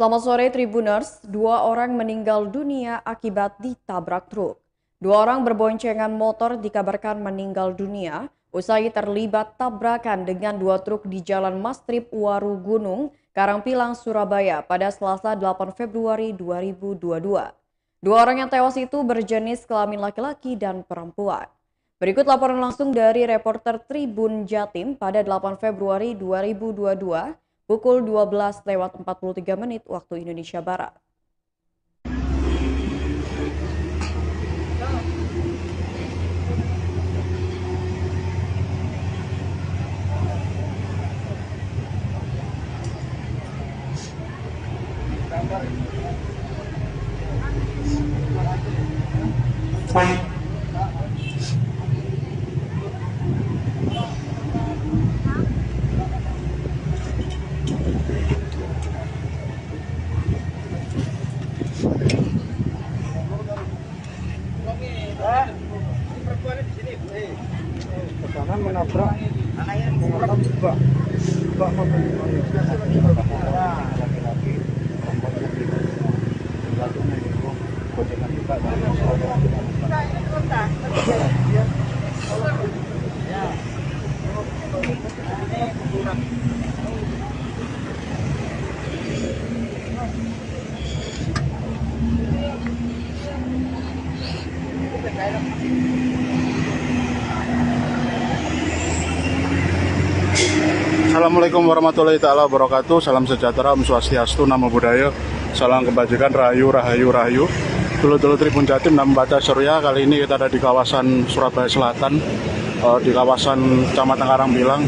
Selamat sore Tribuners, dua orang meninggal dunia akibat ditabrak truk. Dua orang berboncengan motor dikabarkan meninggal dunia usai terlibat tabrakan dengan dua truk di Jalan Mastrip Waru Gunung, Karangpilang, Surabaya pada Selasa 8 Februari 2022. Dua orang yang tewas itu berjenis kelamin laki-laki dan perempuan. Berikut laporan langsung dari reporter Tribun Jatim pada 8 Februari 2022. Pukul 12:43 waktu Indonesia Barat. Pertama menabrak bak mobil laki-laki Assalamualaikum warahmatullahi taala wabarakatuh. Salam sejahtera, Om Swastiastu, Namo Buddhaya, salam kebajikan, rahayu, rahayu, rahayu. Dulu Tribun Jatim dan membaca Surya. Kali ini kita ada di kawasan Surabaya Selatan, di kawasan Kecamatan Karangpilang,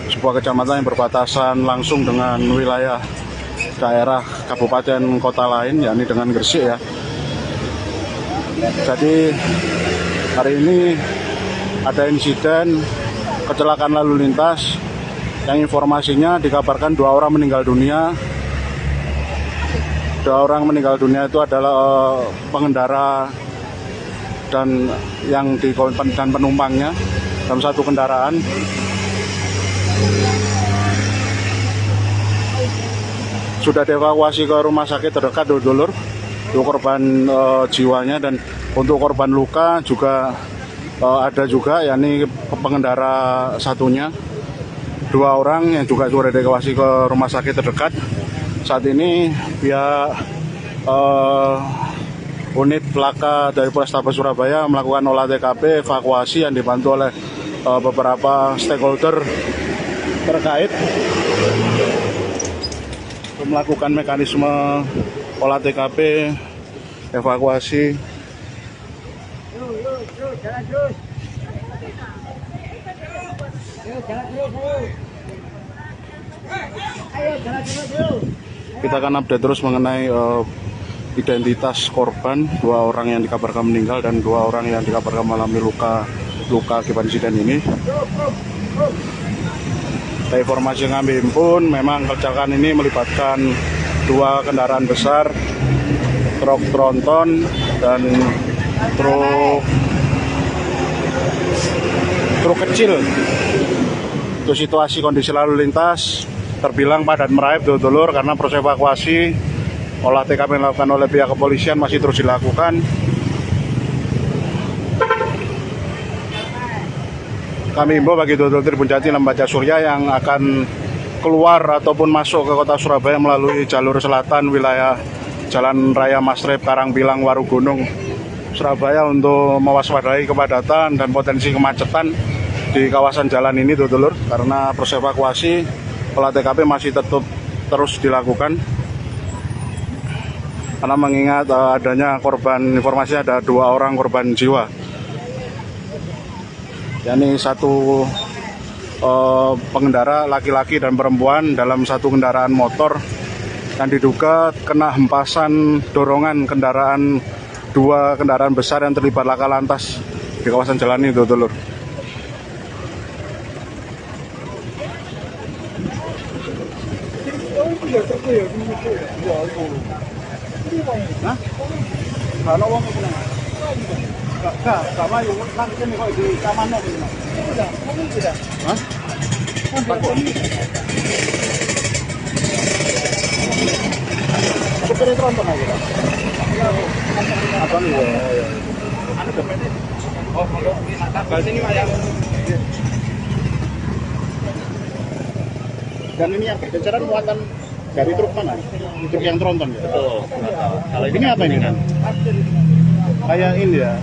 sebuah kecamatan yang berbatasan langsung dengan wilayah daerah kabupaten kota lain, yakni dengan Gresik ya. Jadi hari ini ada insiden kecelakaan lalu lintas yang informasinya dikabarkan dua orang meninggal dunia. Dua orang meninggal dunia itu adalah pengendara dan penumpangnya dalam satu kendaraan. Sudah dievakuasi ke rumah sakit terdekat dulur untuk korban jiwanya, dan untuk korban luka juga ada juga, yakni pengendara satunya. Dua orang yang juga sudah dievakuasi ke rumah sakit terdekat. Saat ini pihak unit Laka dari Polrestabes Surabaya melakukan olah TKP, evakuasi yang dibantu oleh beberapa stakeholder terkait untuk melakukan mekanisme olah TKP, evakuasi. Jalan terus. Kita akan update terus mengenai identitas korban, dua orang yang dikabarkan meninggal dan dua orang yang dikabarkan mengalami luka akibat insiden ini. Dari informasi yang kami himpun, memang kecelakaan ini melibatkan dua kendaraan besar, truk tronton dan truk kecil. Untuk situasi kondisi lalu lintas terbilang padat meraip dulur, karena proses evakuasi olah TKP yang dilakukan oleh pihak kepolisian masih terus dilakukan. Kami himbau bagi dulur Tribun Jatim dan membaca Surya yang akan keluar ataupun masuk ke kota Surabaya melalui jalur selatan wilayah Jalan Raya Mastrip Karangpilang Waru Gunung Surabaya untuk mewaspadai kepadatan dan potensi kemacetan di kawasan jalan ini dulur, karena proses evakuasi olah TKP masih tetap terus dilakukan, karena mengingat adanya korban, informasinya ada dua orang korban jiwa, yakni satu pengendara laki-laki dan perempuan dalam satu kendaraan motor yang diduga kena hempasan dorongan dua kendaraan besar yang terlibat laka lantas di kawasan jalan ini dulur. Hah? Kalau uang itu enggak, sama yang kan ini kok di Taman itu. Tidak, mungkin tidak. Hah? Takut. Sering tronton aja. Abang ya. Oh, kalau sini Pak ya. Dan ini yang berceceran muatan dari truk mana? Truk yang tronton ya? Betul. Kalau Ini apa ini kan? Kayak ini ya.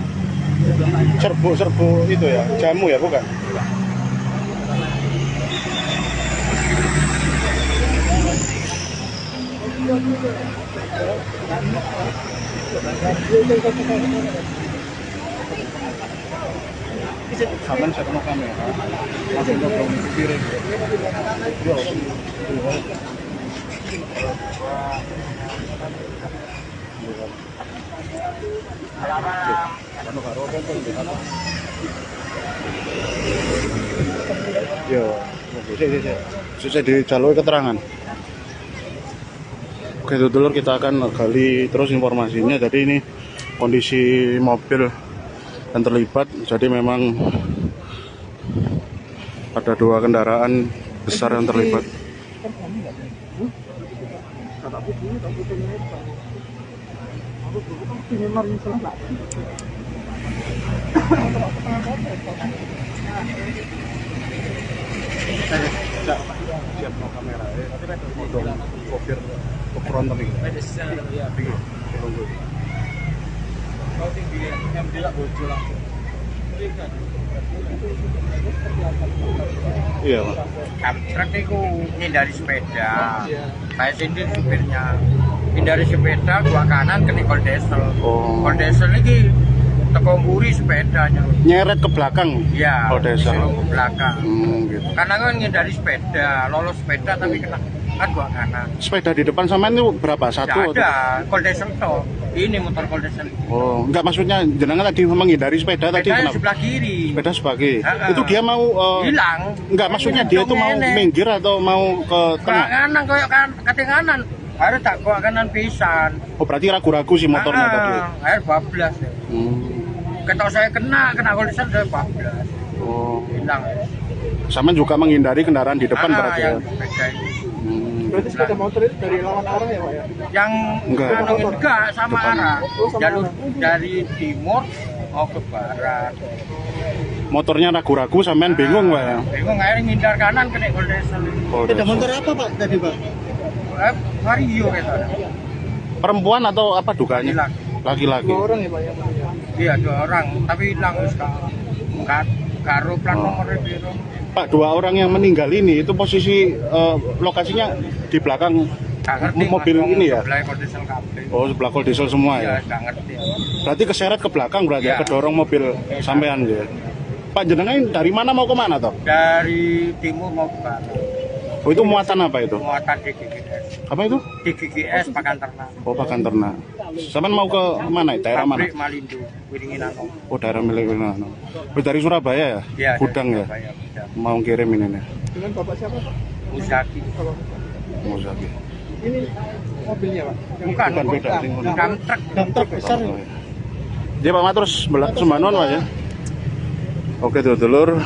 Serbu itu ya, jamu ya bukan? Saman saya kena kamera, masih ngobrol di piring. Yo, saya di jalur keterangan. Oke, dulur kita akan gali terus informasinya. Jadi ini kondisi mobil yang terlibat. Jadi memang ada 2 kendaraan besar yang terlibat. Siap mau kamera untuk kopir frontal ini. Iya, Pak. Truk itu hindari sepeda. Saya sendiri supirnya. Hindari sepeda, 2 kanan kena kol diesel. Oh. Kol diesel ini teko mburi sepedanya. Nyeret ke belakang. Iya, Kol diesel. ke belakang. Gitu. Karena kan hindari sepeda, lolos sepeda tapi kena kan 2 kanan. Sepeda di depan sama itu berapa? Satu? Tidak ada, kol diesel toh. Ini motor kol diesel. Oh, enggak, maksudnya jenengan tadi menghindari sepeda tadi Sepeda kenapa? sebelah kiri. Sepeda sebagai. Ha-ha. Itu dia mau Hilang. enggak, maksudnya dia itu mau minggir atau mau ke Ke tengah? kanan koyo kan kate kanan. Harus tak kok kanan pisan. Oh, berarti ragu-ragu si motornya tadi. Air bablas. Ya. Ketok saya kena kol diesel saya bablas. Oh. Hilang. Sama juga menghindari kendaraan di depan berarti ya. Yang sepeda itu. Berarti sepeda motor itu dari lawan arah ya, Pak ya? Yang Enggak. enggak sama Depan. arah. Oh, sama jalur dari timur mau ke barat. Motornya ragu-ragu sampean bingung, Pak ya. Bingung akhirnya ngindar kanan kena kol diesel. Oh, Sepeda dasar. motor apa Pak tadi Pak? Vario gitu. Perempuan atau apa dukanya? Laki-laki. orang ya, Pak ya? Iya, 2 orang, tapi hilang sekarang. Karo plat nomornya biru. Pak, 2 orang yang meninggal ini itu posisi lokasinya di belakang Gak ngerti. mobil Mas, ini ya? sebelah kol diesel kabeh. Oh, sebelah kol diesel semua Iya, ya. gak ngerti. Berarti keseret ke belakang berarti ya, Iya. kedorong mobil sampean ya. Pak, jenengan dari mana mau ke mana toh? Dari timur mau ke barat. Oh, itu muatan apa itu? Muatan di GGS. Apa itu? Di GGS Pakan Ternak. Oh, pakan ternak. Sampean mau ke mana? Daerah mana? Pabrik Malindo, Wiringinano. Oh, daerah milik mana? Oh, dari Surabaya ya? Iya, Gudang ya? Surabaya, Gudang. Mau kirim ini nih. Dengan Bapak siapa, Pak? Muzaki. Mau sakit. Ini mobilnya, Pak? Bukan, Bukan, beda. Dump truck besar. Jadi Pak Matur sembanon Pak ya. Oke dulur.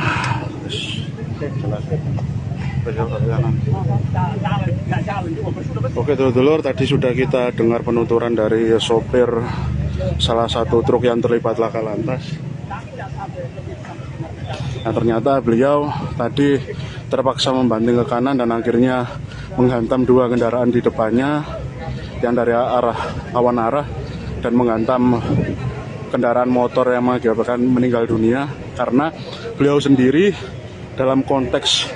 Oke dulur, tadi sudah kita dengar penuturan dari sopir salah satu truk yang terlibat laka lantas. Nah, ternyata beliau tadi terpaksa membanting ke kanan dan akhirnya menghantam 2 kendaraan di depannya yang dari arah lawan arah dan menghantam kendaraan motor yang mengakibatkan meninggal dunia karena beliau sendiri dalam konteks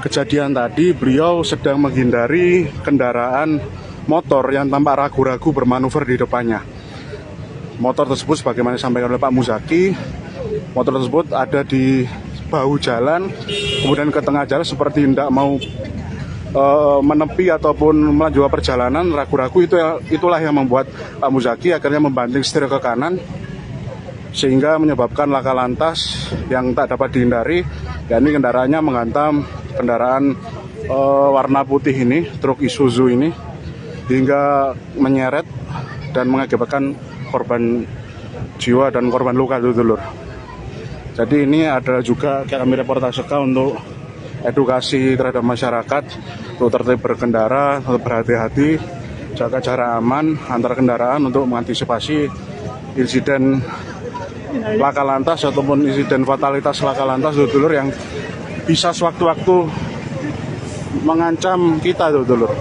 kejadian tadi beliau sedang menghindari kendaraan motor yang tampak ragu-ragu bermanuver di depannya. Motor tersebut sebagaimana disampaikan oleh Pak Muzaki, motor tersebut ada di bahu jalan, kemudian ke tengah jalan seperti tidak mau menepi ataupun melanjutkan perjalanan, ragu-ragu itulah yang membuat Pak Muzaki akhirnya membanting setir ke kanan sehingga menyebabkan laka lantas yang tak dapat dihindari, yakni kendaraannya menghantam kendaraan warna putih ini, truk Isuzu ini, hingga menyeret dan mengakibatkan korban jiwa dan korban luka dulur. Jadi ini ada juga kami reportase untuk edukasi terhadap masyarakat untuk tertib berkendara, tetap berhati-hati jaga jarak aman antar kendaraan untuk mengantisipasi insiden laka lantas ataupun insiden fatalitas laka lantas dulur yang bisa sewaktu-waktu mengancam kita dulur.